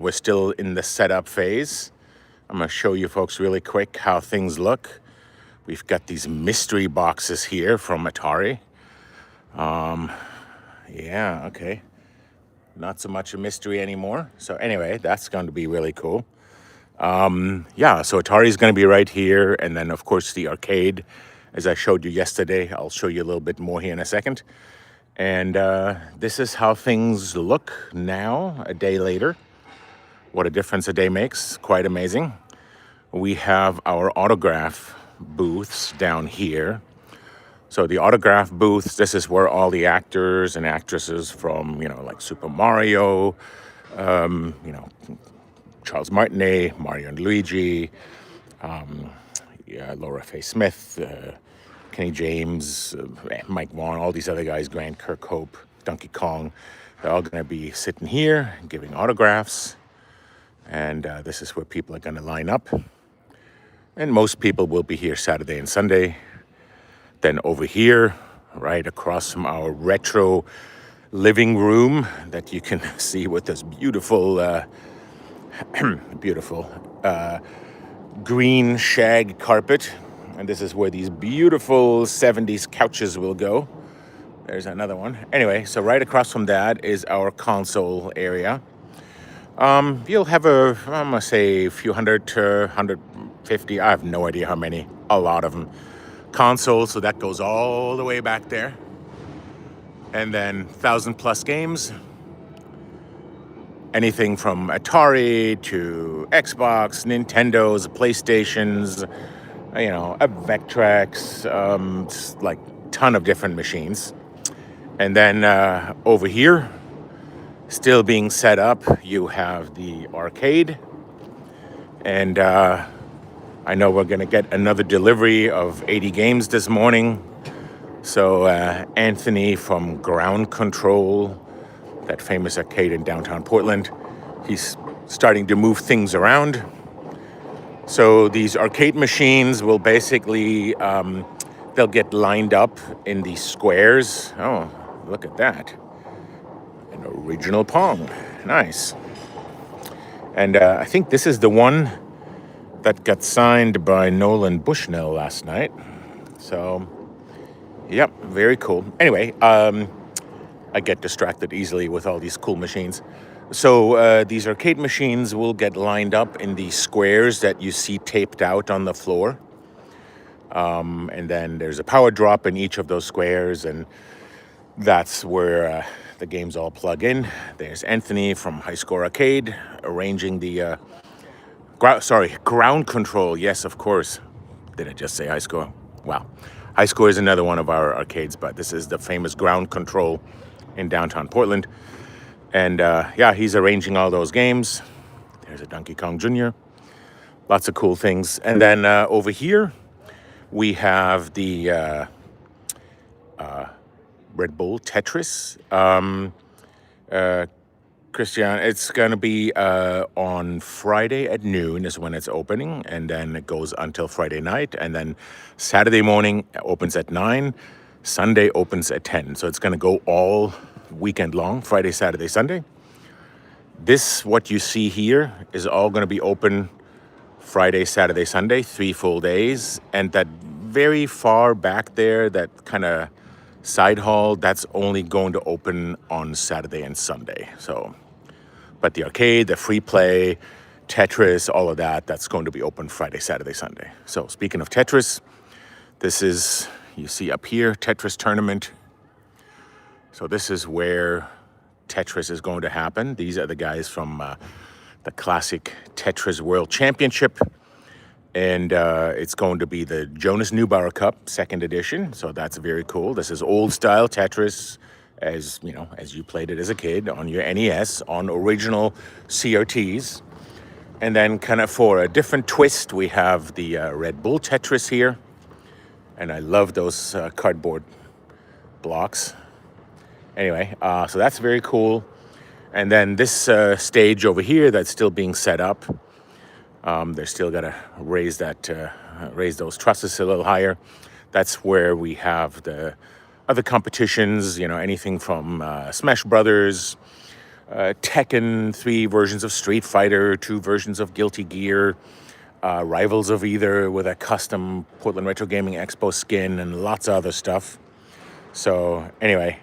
We're still in the setup phase. I'm going to show you folks really quick how things look. We've got these mystery boxes here from Atari. Yeah, okay. Not so much a mystery anymore. So anyway, that's going to be really cool. Yeah, so Atari's going to be right here. And then, of course, the arcade, as I showed you yesterday. I'll show you a little bit more here in a second. And this is how things look now, a day later. What a difference a day makes. Quite amazing. We have our autograph booths down here. So the autograph booths, this is where all the actors and actresses from, like Super Mario, Charles Martinet, Mario and Luigi, Laura Faye Smith, Kenny James, Mike Vaughn, all these other guys, Grant Kirkhope, Donkey Kong. They're all going to be sitting here giving autographs. And this is where people are going to line up. And most people will be here Saturday and Sunday. Then over here, right across from our retro living room that you can see with this beautiful, beautiful green shag carpet. And this is where these beautiful 70s couches will go. There's another one. Anyway, so right across from that is our console area. You'll have I'm gonna say a few hundred to 150. I have no idea how many. A lot of them. Consoles, so that goes all the way back there. And then 1,000+ games. Anything from Atari to Xbox, Nintendos, PlayStations, a Vectrex, like ton of different machines. And then over here, still being set up, you have the arcade. And I know we're going to get another delivery of 80 games this morning. So Anthony from Ground Control, that famous arcade in downtown Portland, he's starting to move things around. So these arcade machines will basically, they'll get lined up in these squares. Oh, look at that. An original Pong. Nice. And I think this is the one that got signed by Nolan Bushnell last night. So, yep, very cool. Anyway, I get distracted easily with all these cool machines. So these arcade machines will get lined up in these squares that you see taped out on the floor. And then there's a power drop in each of those squares, and that's where the games all plug in. There's Anthony from High Score Arcade arranging the Ground Control. Yes, of course. Did I just say High Score? Wow. High Score is another one of our arcades, but this is the famous Ground Control in downtown Portland. And yeah, he's arranging all those games. There's a Donkey Kong Jr. Lots of cool things. And then over here, we have the Red Bull Tetris. Christian, it's going to be on Friday at noon is when it's opening, and then it goes until Friday night, and then Saturday morning opens at 9, Sunday opens at 10. So it's going to go all weekend long, Friday, Saturday, Sunday. This, what you see here, is all going to be open Friday, Saturday, Sunday, 3 full days. And that very far back there, that kind of side hall, that's only going to open on Saturday and Sunday. So, but the arcade, the free play, Tetris, all of that, that's going to be open Friday, Saturday, Sunday. So speaking of Tetris, this is, you see up here, Tetris tournament. So this is where Tetris is going to happen. These are the guys from the classic Tetris World Championship. And it's going to be the Jonas Neubauer Cup, 2nd edition. So that's very cool. This is old style Tetris, as you played it as a kid on your NES, on original CRTs. And then kind of for a different twist, we have the Red Bull Tetris here. And I love those cardboard blocks. Anyway, so that's very cool. And then this stage over here that's still being set up. They're still got to raise those trusses a little higher. That's where we have the other competitions, anything from Smash Brothers, Tekken, 3 versions of Street Fighter, 2 versions of Guilty Gear, Rivals of Either with a custom Portland Retro Gaming Expo skin, and lots of other stuff. So anyway,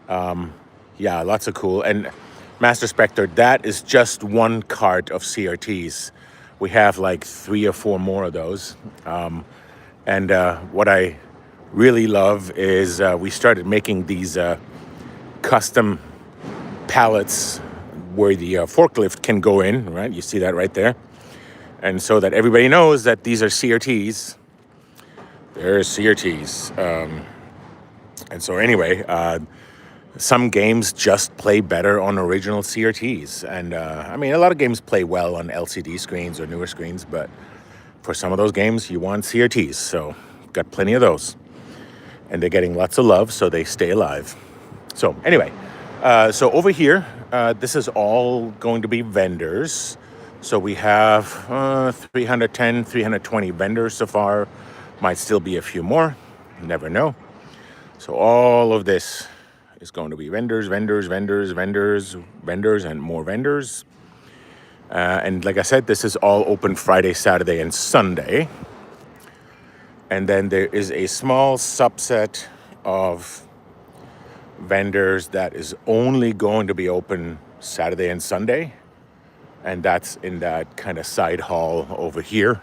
yeah, lots of cool. And Master Spectre, that is just one cart of CRTs. We have like 3 or 4 more of those. And what I really love is we started making these custom pallets where the forklift can go in, right? You see that right there. And so that everybody knows that these are CRTs. They're CRTs. And so anyway, some games just play better on original CRTs. And I mean, a lot of games play well on LCD screens or newer screens, but for some of those games, you want CRTs. So got plenty of those. And they're getting lots of love, so they stay alive. So anyway, so over here, this is all going to be vendors. So we have 310, 320 vendors so far. Might still be a few more. You never know. So all of this is going to be vendors, vendors, vendors, vendors, vendors, and more vendors. And like I said, this is all open Friday, Saturday, and Sunday. And then there is a small subset of vendors that is only going to be open Saturday and Sunday. And that's in that kind of side hall over here.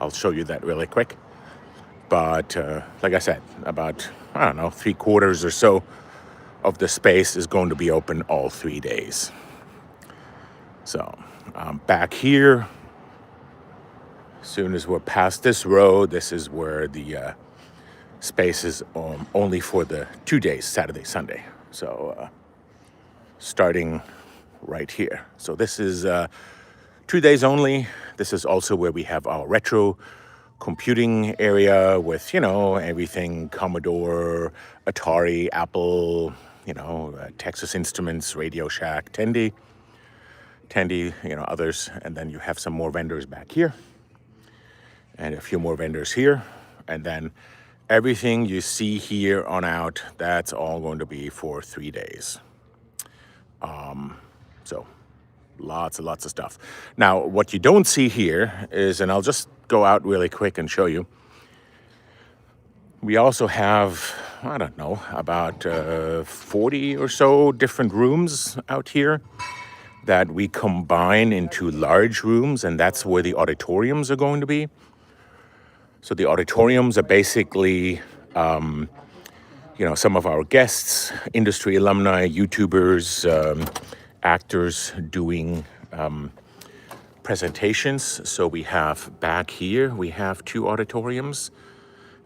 I'll show you that really quick. But like I said, about, I don't know, 3/4 or so of the space is going to be open all 3 days. So back here, as soon as we're past this road, this is where the space is only for the 2 days, Saturday, Sunday. So starting right here. So this is 2 days only. This is also where we have our retro computing area with, you know, everything Commodore, Atari, Apple, you know, Texas Instruments, Radio Shack, Tandy, you know, others. And then you have some more vendors back here and a few more vendors here. And then everything you see here on out, that's all going to be for 3 days. So lots and lots of stuff. Now, what you don't see here is, and I'll just go out really quick and show you, we also have, I don't know, about 40 or so different rooms out here that we combine into large rooms, and that's where the auditoriums are going to be. So the auditoriums are basically, you know, some of our guests, industry alumni, YouTubers, actors doing presentations. So we have back here, we have 2 auditoriums,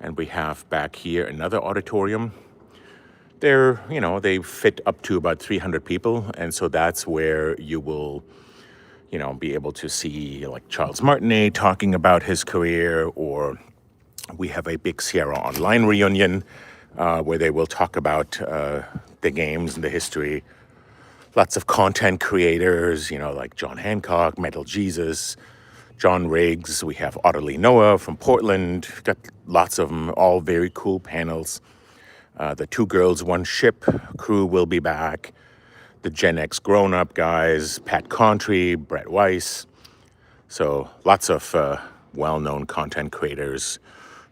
and we have back here another auditorium. They're, you know, they fit up to about 300 people. And so that's where you will, you know, be able to see like Charles Martinet talking about his career, or we have a big Sierra Online reunion where they will talk about the games and the history. Lots of content creators, you know, like John Hancock, Metal Jesus, John Riggs. We have Otterly Noah from Portland. Got lots of them, all very cool panels. The 2 Girls, 1 Ship crew will be back. The Gen X grown-up guys, Pat Contry, Brett Weiss. So lots of well-known content creators,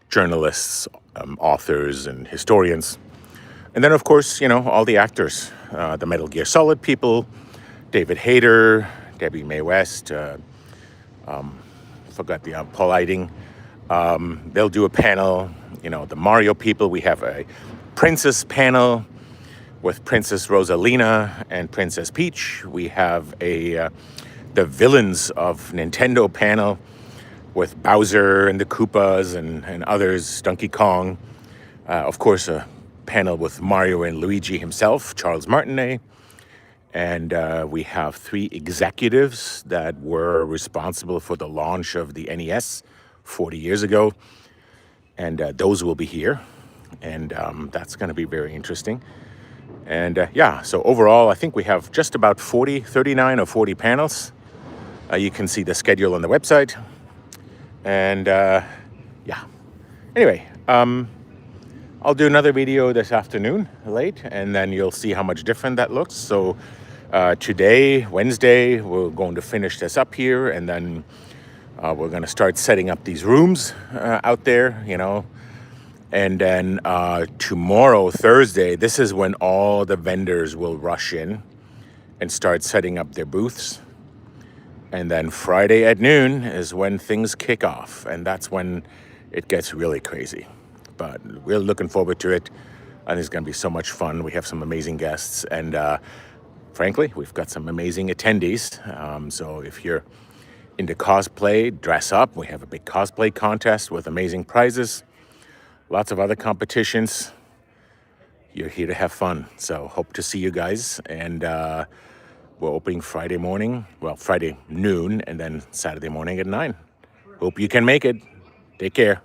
journalists, authors, and historians. And then, of course, you know, all the actors, the Metal Gear Solid people, David Hayter, Debbie Mae West, forgot the Paul Eiding. They'll do a panel. You know, the Mario people, we have a Princess panel with Princess Rosalina and Princess Peach. We have a the Villains of Nintendo panel with Bowser and the Koopas and others, Donkey Kong. Of course, a panel with Mario and Luigi himself, Charles Martinet. And we have 3 executives that were responsible for the launch of the NES 40 years ago. And those will be here. And that's going to be very interesting. And yeah, so overall, I think we have just about 39 or 40 panels. You can see the schedule on the website. And yeah, anyway, I'll do another video this afternoon late, and then you'll see how much different that looks. So Today, Wednesday, we're going to finish this up here, and then we're going to start setting up these rooms out there, And then tomorrow, Thursday, this is when all the vendors will rush in and start setting up their booths. And then Friday at noon is when things kick off, and that's when it gets really crazy. But we're looking forward to it. I think it's going to be so much fun. We have some amazing guests, and frankly, we've got some amazing attendees. So if you're into cosplay, dress up. We have a big cosplay contest with amazing prizes, lots of other competitions. You're here to have fun. So hope to see you guys. And we're opening Friday morning, Friday noon, and then Saturday morning at 9. Hope you can make it. Take care.